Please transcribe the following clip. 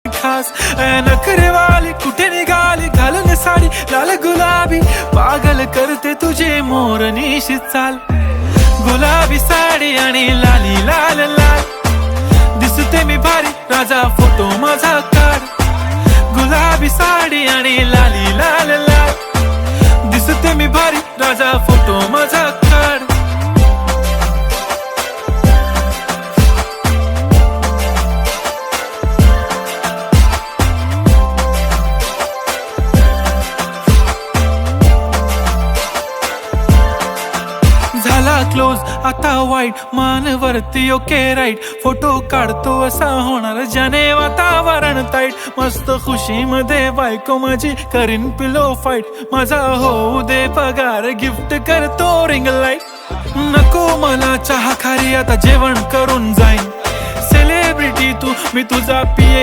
खास नखरेवाली कुठे निघाली घालून साडी लाल गुलाबी पागल करते तुझे मोरनीशी चाल गुलाबी साडी आणि लाली लाल लाल दिसते मी भारी राजा फोटो माझा काढ गुलाबी साडी आणि लाली लाल लाल दिसते मी भारी राजा फोटो माझा काढ झाला क्लोज आता वाईट मानवरती ओके राईट फोटो काढतो असा होणार ज्याने वातावरण ताईट मस्त खुशी मध्ये बायको माझी करीन पिलो फाईट माझा होऊ दे पगार गिफ्ट करतो रिंग लाईट नको मला चहा खारी आता जेवण करून जाईन सेलिब्रिटी तू मी तुझा पिये